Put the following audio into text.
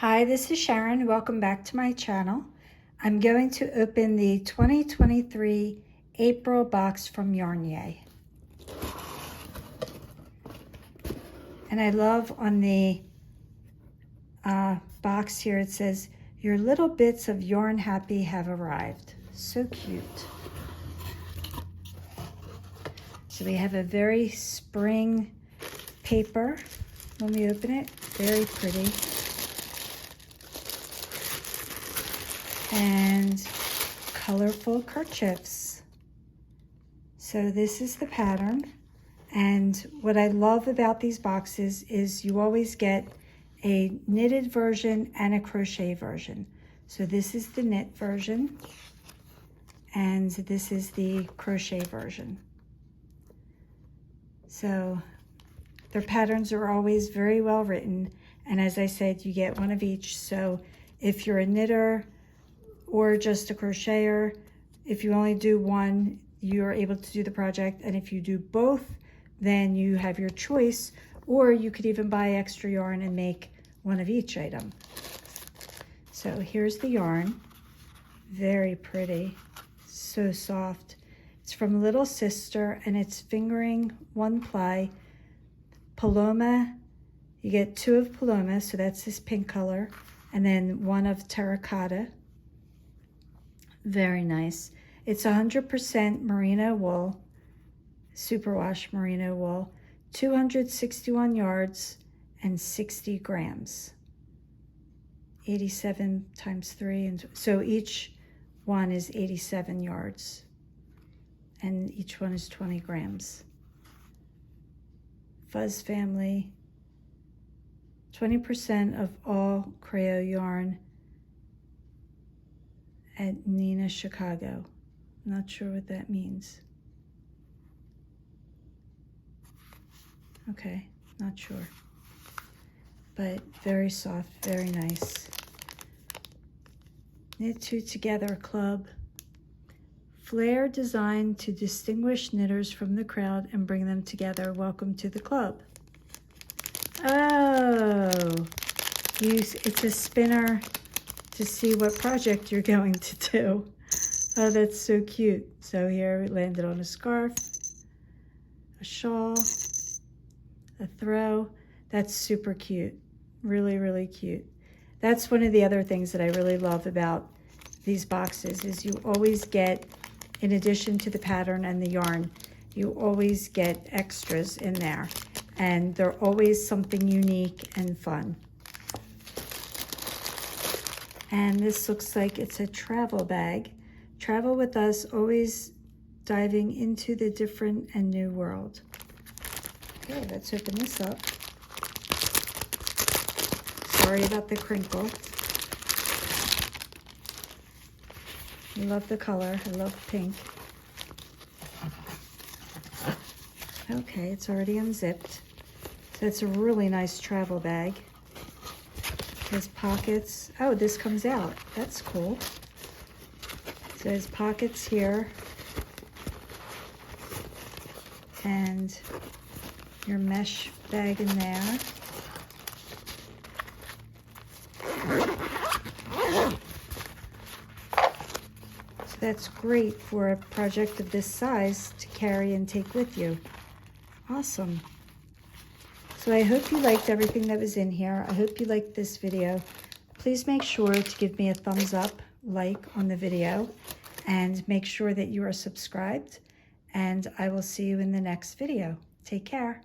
Hi, this is Sharon. Welcome back to my channel. I'm going to open the 2023 April box from YarnYay. And I love on the box here, it says, "Your little bits of yarn happy have arrived." So cute. So we have a very spring paper when we open it. Very pretty. And colorful kerchiefs. So this is the pattern. And what I love about these boxes is you always get a knitted version and a crochet version. So this is the knit version and this is the crochet version. So their patterns are always very well written. And as I said, you get one of each. So if you're a knitter, or just a crocheter, if you only do one, you're able to do the project. And if you do both, then you have your choice, or you could even buy extra yarn and make one of each item. So here's the yarn, very pretty, so soft. It's from Little Sister and it's fingering one ply. Paloma, you get two of Paloma, so that's this pink color, and then one of terracotta. Very nice. It's 100% merino wool, superwash merino wool, 261 yards and 60 grams. 87 times 3, and so each one is 87 yards and each one is 20 grams. Fuzz family, 20% of all Creo yarn at Nina, Chicago. Not sure what that means. Okay, not sure. But very soft, very nice. Knit Two Together Club. Flair designed to distinguish knitters from the crowd and bring them together. Welcome to the club. Oh, it's a spinner to see what project you're going to do. Oh, that's so cute. So here we landed on a scarf, a shawl, a throw. That's super cute. Really, really cute. That's one of the other things that I really love about these boxes is you always get, in addition to the pattern and the yarn, you always get extras in there. And they're always something unique and fun. And this looks like it's a travel bag. Travel with us, always diving into the different and new world. Okay, let's open this up. Sorry about the crinkle. I love the color, I love pink. Okay, it's already unzipped. So it's a really nice travel bag. There's pockets. Oh, this comes out. That's cool. So there's pockets here. And your mesh bag in there. So that's great for a project of this size to carry and take with you. Awesome. So I hope you liked everything that was in here. I hope you liked this video. Please make sure to give me a thumbs up, like on the video, and make sure that you are subscribed. And I will see you in the next video. Take care.